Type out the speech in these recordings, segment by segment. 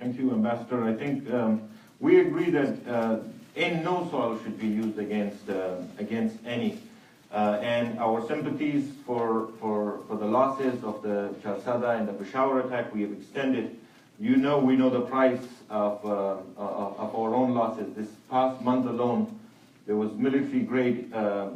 Thank you, Ambassador. I think we agree that no soil should be used against any. And our sympathies for the losses of the Chalsada and the Peshawar attack we have extended. We know the price of our own losses. This past month alone, there was military-grade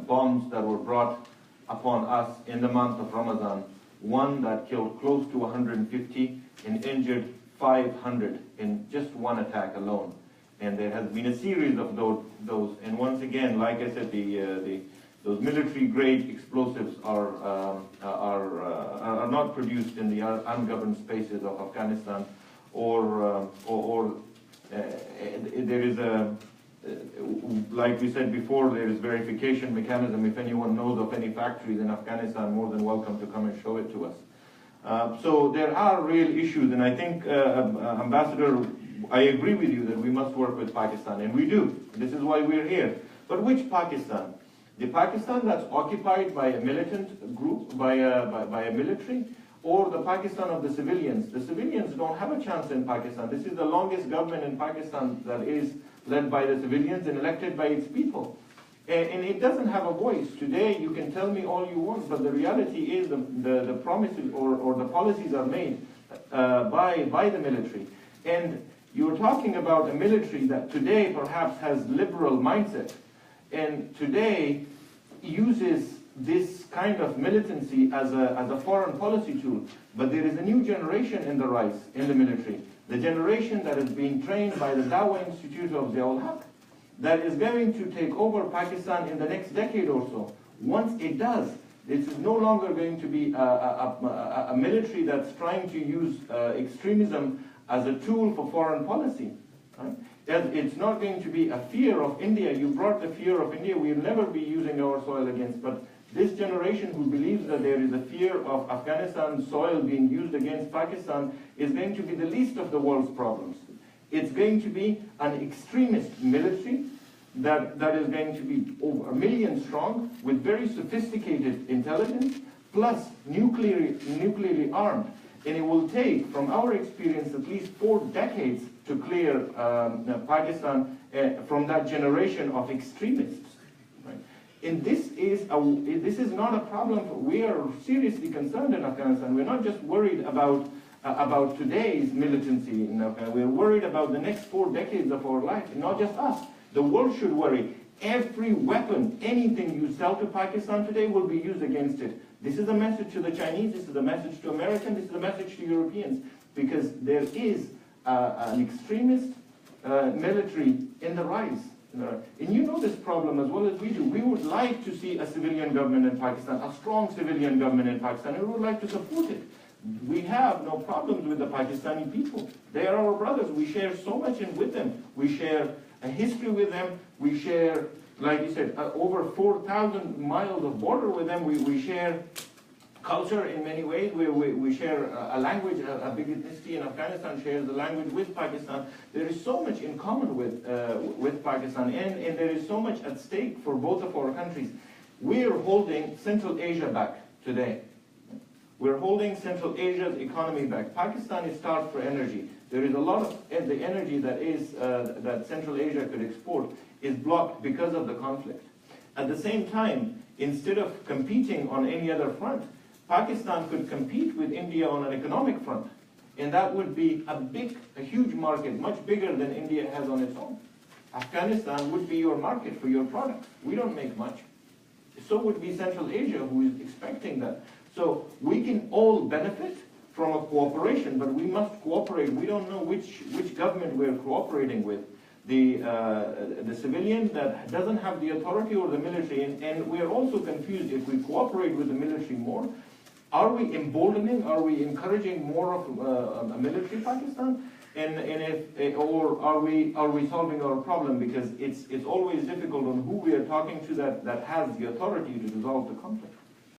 bombs that were brought upon us in the month of Ramadan. One that killed close to 150 and injured 500 in just one attack alone. And there has been a series of those. And once again, like I said, those military-grade explosives are not produced in the ungoverned spaces of Afghanistan, or there is a, like we said before, there is verification mechanism. If anyone knows of any factories in Afghanistan, more than welcome to come and show it to us. So there are real issues, and I think, Ambassador, I agree with you that we must work with Pakistan, and we do. This is why we're here. But which Pakistan? The Pakistan that's occupied by a militant group, by a military, or the Pakistan of the civilians? The civilians don't have a chance in Pakistan. This is the longest government in Pakistan that is led by the civilians and elected by its people. And it doesn't have a voice. Today, you can tell me all you want, but the reality is the promises or the policies are made by the military. And you're talking about a military that today perhaps has liberal mindset, and today uses this kind of militancy as a foreign policy tool. But there is a new generation in the rise in the military. The generation that is being trained by the Dawah Institute of Ziaul Haq, that is going to take over Pakistan in the next decade or so. Once it does, this is no longer going to be a military that's trying to use extremism as a tool for foreign policy. Right? It's not going to be a fear of India. You brought the fear of India. We'll never be using our soil against. But this generation who believes that there is a fear of Afghanistan's soil being used against Pakistan is going to be the least of the world's problems. It's going to be an extremist military that is going to be over 1 million strong, with very sophisticated intelligence, plus nuclearly armed. And it will take, from our experience, at least 4 decades to clear Pakistan from that generation of extremists. Right? And this is not a problem. We are seriously concerned in Afghanistan. We're not just worried about today's militancy in Afghanistan. We're worried about the next 4 decades of our life. And not just us. The world should worry. Every weapon, anything you sell to Pakistan today will be used against it. This is a message to the Chinese, this is a message to Americans, this is a message to Europeans, because there is an extremist military in the rise. And you know this problem as well as we do. We would like to see a civilian government in Pakistan, a strong civilian government in Pakistan, and we would like to support it. We have no problems with the Pakistani people. They are our brothers. We share so much with them. We share a history with them. We share, like you said, over 4,000 miles of border with them. We share culture in many ways. We share a language. A big ethnicity in Afghanistan shares the language with Pakistan. There is so much in common with Pakistan, and there is so much at stake for both of our countries. We are holding Central Asia back today. We're holding Central Asia's economy back. Pakistan is starved for energy. There is a lot of the energy that Central Asia could export is blocked because of the conflict. At the same time, instead of competing on any other front, Pakistan could compete with India on an economic front. And that would be a huge market, much bigger than India has on its own. Afghanistan would be your market for your products. We don't make much. So would be Central Asia, who is expecting that. So we can all benefit from a cooperation, but we must cooperate. We don't know which government we're cooperating with. The civilian that doesn't have the authority, or the military, and we're also confused. If we cooperate with the military more, are we emboldening, are we encouraging more of a military Pakistan? Or are we solving our problem? Because it's always difficult on who we are talking to that has the authority to resolve the conflict.